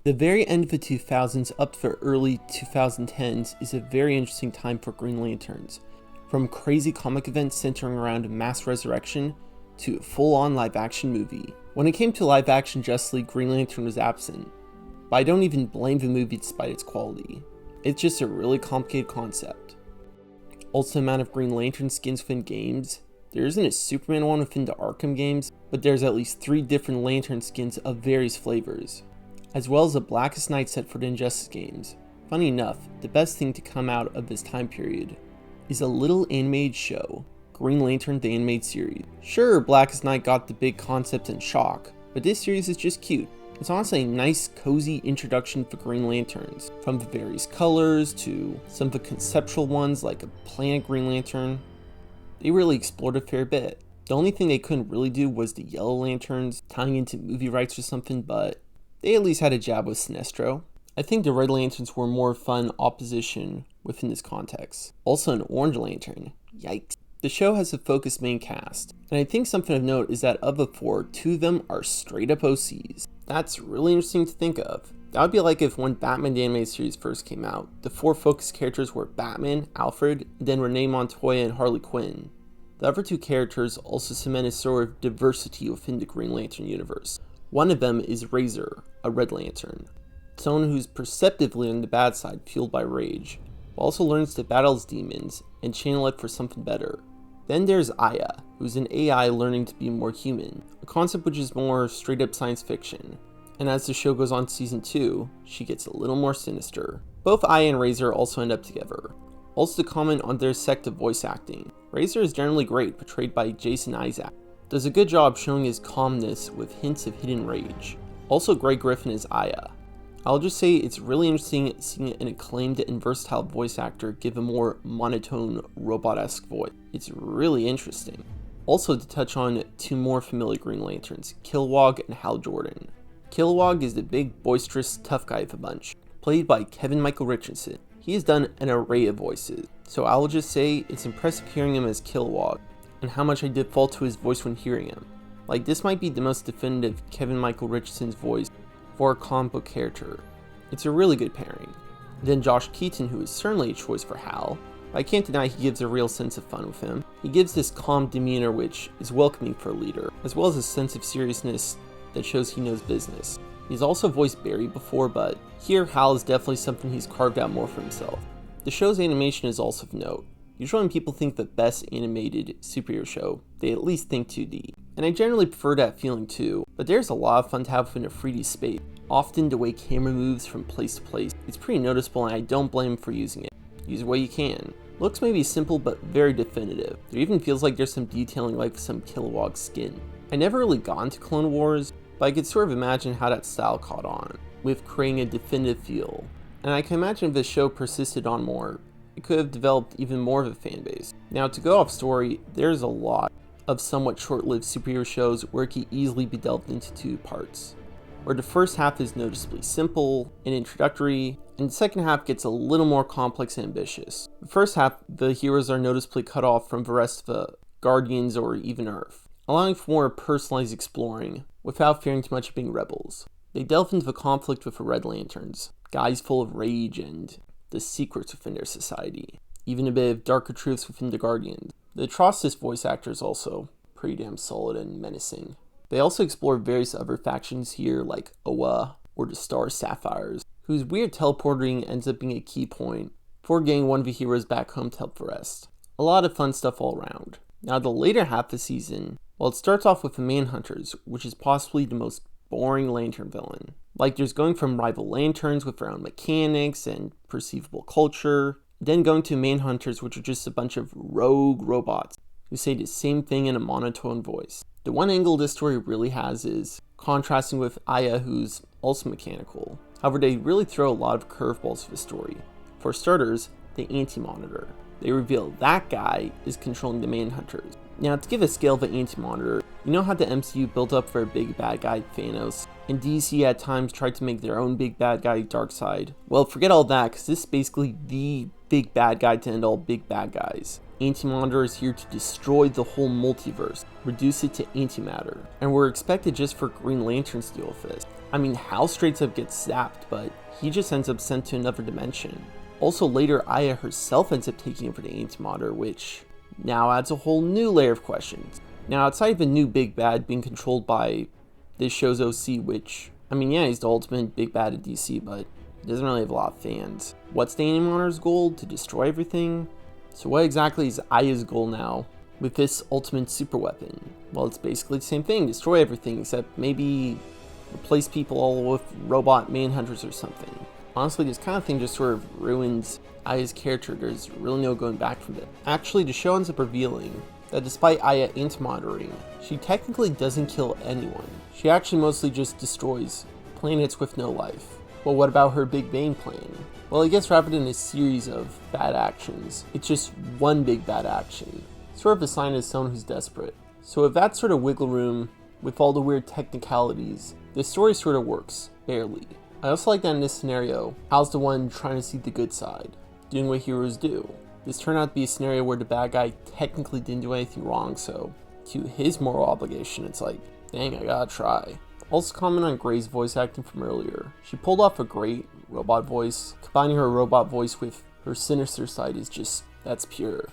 The very end of the 2000s up to the early 2010s is a very interesting time for Green Lanterns. From crazy comic events centering around mass resurrection to a full-on live-action movie. When it came to live-action Justice League, Green Lantern was absent. But I don't even blame the movie despite its quality. It's just a really complicated concept. Also, the amount of Green Lantern skins within games. There isn't a Superman one within the Arkham games, but there's at least 3 different Lantern skins of various flavors, as well as a Blackest Night set for the Injustice games. Funny enough, the best thing to come out of this time period is a little animated show, Green Lantern the Animated Series. Sure, Blackest Night got the big concept and shock, but this series is just cute. It's honestly a nice, cozy introduction for Green Lanterns, from the various colors to some of the conceptual ones like a Planet Green Lantern. They really explored a fair bit. The only thing they couldn't really do was the Yellow Lanterns, tying into movie rights or something, but they at least had a jab with Sinestro. I think the Red Lanterns were more fun opposition within this context. Also an Orange Lantern, yikes. The show has a focused main cast, and I think something of note is that of the 4, 2 of them are straight up OCs. That's really interesting to think of. That would be like if when Batman the Animated Series first came out, the 4 focused characters were Batman, Alfred, and then Renee Montoya and Harley Quinn. The other 2 characters also cement a sort of diversity within the Green Lantern universe. One of them is Razor, a Red Lantern, someone who's perceptively on the bad side fueled by rage, but also learns to battle his demons and channel it for something better. Then there's Aya, who's an AI learning to be more human, a concept which is more straight up science fiction. And as the show goes on to season 2, she gets a little more sinister. Both Aya and Razor also end up together. Also to comment on their sect of voice acting, Razor is generally great, portrayed by Jason Isaac. Does a good job showing his calmness with hints of hidden rage. Also Greg Griffin is Aya. I'll just say it's really interesting seeing an acclaimed and versatile voice actor give a more monotone, robot-esque voice. It's really interesting. Also to touch on 2 more familiar Green Lanterns, Kilowog and Hal Jordan. Kilowog is the big, boisterous, tough guy of the bunch, played by Kevin Michael Richardson. He has done an array of voices, so I will just say it's impressive hearing him as Kilowog, and how much I default to his voice when hearing him. Like, this might be the most definitive Kevin Michael Richardson's voice for a comic book character. It's a really good pairing. Then Josh Keaton, who is certainly a choice for Hal, but I can't deny he gives a real sense of fun with him. He gives this calm demeanor which is welcoming for a leader, as well as a sense of seriousness that shows he knows business. He's also voiced Barry before, but here Hal is definitely something he's carved out more for himself. The show's animation is also of note. Usually when people think the best animated superhero show, they at least think 2D. And I generally prefer that feeling too, but there's a lot of fun to have within a 3D space. Often the way camera moves from place to place, it's pretty noticeable and I don't blame him for using it. Use it where you can. Looks may be simple but very definitive. There even feels like there's some detailing like some Kilowog skin. I never really got into Clone Wars, but I could sort of imagine how that style caught on, with creating a definitive feel. And I can imagine if the show persisted on more, it could have developed even more of a fan base. Now to go off story, there's a lot of somewhat short-lived superhero shows where it can easily be delved into 2 parts, where the first half is noticeably simple and introductory, and the second half gets a little more complex and ambitious. The first half, the heroes are noticeably cut off from the rest of the Guardians or even Earth, allowing for more personalized exploring without fearing too much of being rebels. They delve into the conflict with the Red Lanterns, guys full of rage and the secrets within their society, even a bit of darker truths within the Guardians. The Atrocitus voice actor is also pretty damn solid and menacing. They also explore various other factions here like Oa or the Star Sapphires, whose weird teleporting ends up being a key point for getting one of the heroes back home to help the rest. A lot of fun stuff all around. Now the later half of the season, well, it starts off with the Manhunters, which is possibly the most boring Lantern villain. Like, there's going from rival Lanterns with their own mechanics and perceivable culture, then going to Manhunters, which are just a bunch of rogue robots who say the same thing in a monotone voice. The one angle this story really has is contrasting with Aya, who's also mechanical. However, they really throw a lot of curveballs for the story. For starters, the Anti-Monitor. They reveal that guy is controlling the Manhunters. Now, to give a scale of the Anti-Monitor, you know how the MCU built up for a big bad guy, Thanos, and DC at times tried to make their own big bad guy, Darkseid? Well, forget all that, because this is basically the big bad guy to end all big bad guys. Antimatter is here to destroy the whole multiverse, reduce it to antimatter, and we're expected just for Green Lantern's deal with this. I mean, Hal straight up gets zapped, but he just ends up sent to another dimension. Also later, Aya herself ends up taking over the antimatter, which now adds a whole new layer of questions. Now, outside of the new big bad being controlled by this show's OC, which, I mean, yeah, he's the ultimate big bad at DC, but he doesn't really have a lot of fans. What's the Animatter's goal? To destroy everything? So what exactly is Aya's goal now with this ultimate super weapon? Well, it's basically the same thing, destroy everything, except maybe replace people all with robot manhunters or something. Honestly, this kind of thing just sort of ruins Aya's character. There's really no going back from it. Actually, the show ends up revealing that despite Aya antimattering, she technically doesn't kill anyone. She actually mostly just destroys planets with no life. Well, what about her Big Bang plan? Well, I guess rather than a series of bad actions, it's just one big bad action, sort of assigned as someone who's desperate. So with that sort of wiggle room, with all the weird technicalities, the story sort of works, barely. I also like that in this scenario, Hal's the one trying to see the good side, doing what heroes do. This turned out to be a scenario where the bad guy technically didn't do anything wrong, so to his moral obligation, it's like, dang, I gotta try. Also comment on Gray's voice acting from earlier. She pulled off a great robot voice. Combining her robot voice with her sinister side is just, that's pure.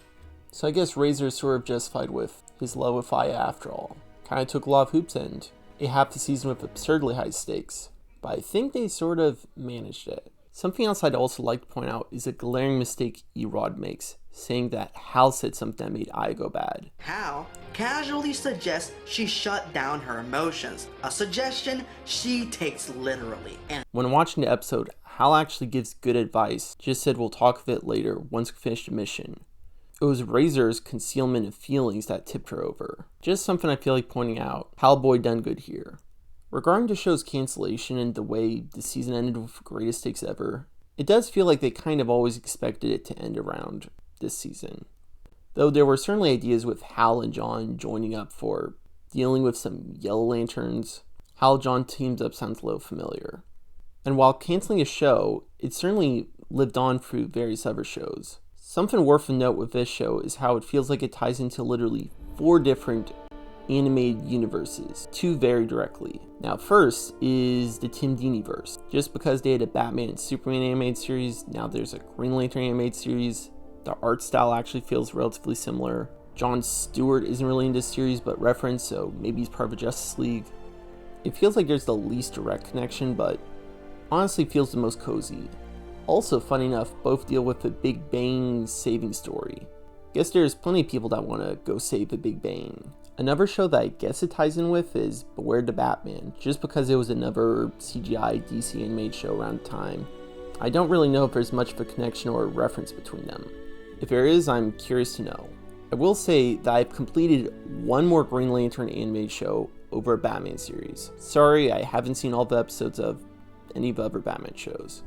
So I guess Razor is sort of justified with his love with Aya after all. Kinda took a lot of hoops and a half the season with absurdly high stakes, but I think they sort of managed it. Something else I'd also like to point out is a glaring mistake Erod makes, saying that Hal said something that made Aya go bad. Hal casually suggests she shut down her emotions, a suggestion she takes literally. And when watching the episode, Hal actually gives good advice, just said we'll talk of it later once we finish the mission. It was Razor's concealment of feelings that tipped her over. Just something I feel like pointing out. Hal boy done good here. Regarding the show's cancellation and the way the season ended with greatest stakes ever, it does feel like they kind of always expected it to end around this season. Though there were certainly ideas with Hal and John joining up for dealing with some Yellow Lanterns. Hal John teams up sounds a little familiar. And while canceling a show, it certainly lived on through various other shows. Something worth a note with this show is how it feels like it ties into literally 4 different animated universes, 2 very directly. Now first is the Tim Dini-verse. Just because they had a Batman and Superman animated series, now there's a Green Lantern animated series. The art style actually feels relatively similar. Jon Stewart isn't really in this series but referenced, so maybe he's part of a Justice League. It feels like there's the least direct connection, but honestly feels the most cozy. Also, funny enough, both deal with the Big Bang saving story. Guess there's plenty of people that want to go save the Big Bang. Another show that I guess it ties in with is Beware the Batman, just because it was another CGI DC animated show around the time. I don't really know if there's much of a connection or a reference between them. If there is, I'm curious to know. I will say that I've completed one more Green Lantern animated show over a Batman series. Sorry, I haven't seen all the episodes of any of the other Batman shows.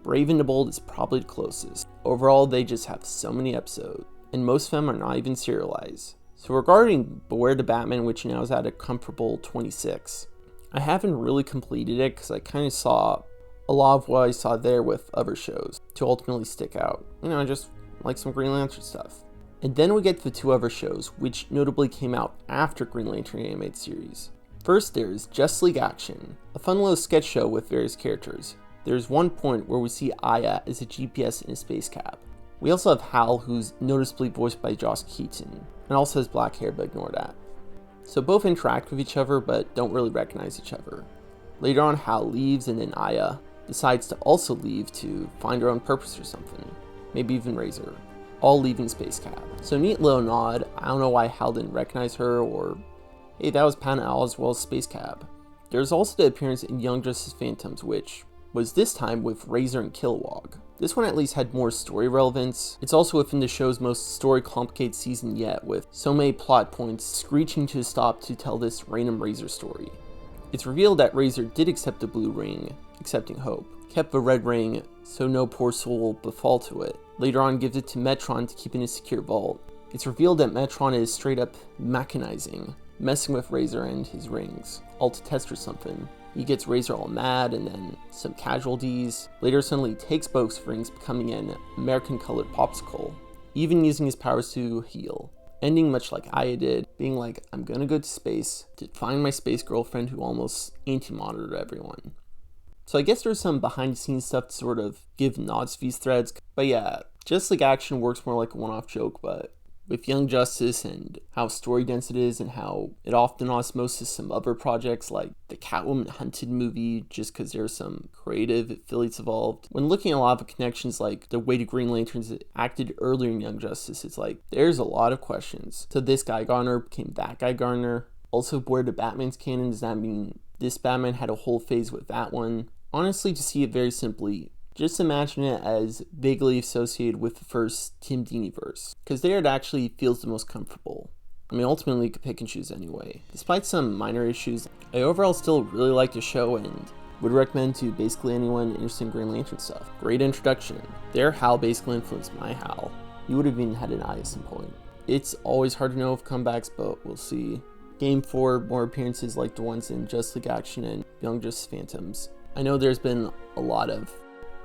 Brave and the Bold is probably the closest. Overall, they just have so many episodes, and most of them are not even serialized. So regarding Beware the Batman, which now is at a comfortable 26, I haven't really completed it because I kind of saw a lot of what I saw there with other shows to ultimately stick out. You know, just like some Green Lantern stuff. And then we get to the 2 other shows, which notably came out after Green Lantern animated series. First, there's Just League Action, a fun little sketch show with various characters. There's one point where we see Aya as a GPS in a space cab. We also have Hal, who's noticeably voiced by Josh Keaton, and also has black hair, but ignore that. So both interact with each other, but don't really recognize each other. Later on, Hal leaves, and then Aya decides to also leave to find her own purpose or something. Maybe even Razor. All leaving Space Cab. So neat little nod. I don't know why Hal didn't recognize her, or hey, that was Patton Owl as well as Space Cab. There's also the appearance in Young Justice Phantoms, which was this time with Razor and Kilowog. This one at least had more story relevance. It's also within the show's most story complicated season yet, with so many plot points screeching to a stop to tell this random Razor story. It's revealed that Razor did accept the blue ring, accepting hope, kept the red ring so no poor soul will befall to it. Later on gives it to Metron to keep in a secure vault. It's revealed that Metron is straight up mechanizing, messing with Razor and his rings, all to test for something. He gets Razor all mad and then some casualties. Later suddenly takes both rings, becoming an American-colored popsicle, even using his powers to heal. Ending much like Aya did, being like, I'm gonna go to space to find my space girlfriend who almost anti-monitored everyone. So I guess there's some behind the scenes stuff to sort of give nods to these threads, but yeah, Just League Action works more like a one-off joke, but with Young Justice and how story dense it is and how it often osmosis some other projects like the Catwoman Hunted movie just because there's some creative affiliates involved. When looking at a lot of the connections like the way the Green Lanterns acted earlier in Young Justice, it's like there's a lot of questions. So this Guy Gardner became that Guy Gardner. Also, where the Batman's canon, does that mean this Batman had a whole phase with that one? Honestly, to see it very simply, just imagine it as vaguely associated with the first Tim Dini verse, because there it actually feels the most comfortable. I mean, ultimately you could pick and choose anyway. Despite some minor issues, I overall still really like the show and would recommend to basically anyone interested in Green Lantern stuff. Great introduction. Their Hal basically influenced my Hal. You would have even had an eye at some point. It's always hard to know of comebacks, but we'll see. Game 4, more appearances like the ones in Just League Action and Young Justice Phantoms. I know there's been a lot of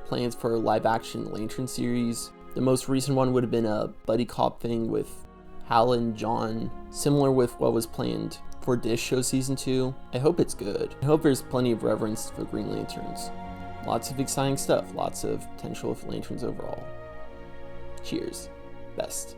plans for a live-action Lantern series. The most recent one would have been a buddy cop thing with Hal and John, similar with what was planned for Dish Show Season 2. I hope it's good. I hope there's plenty of reverence for Green Lanterns. Lots of exciting stuff, lots of potential with Lanterns overall. Cheers. Best.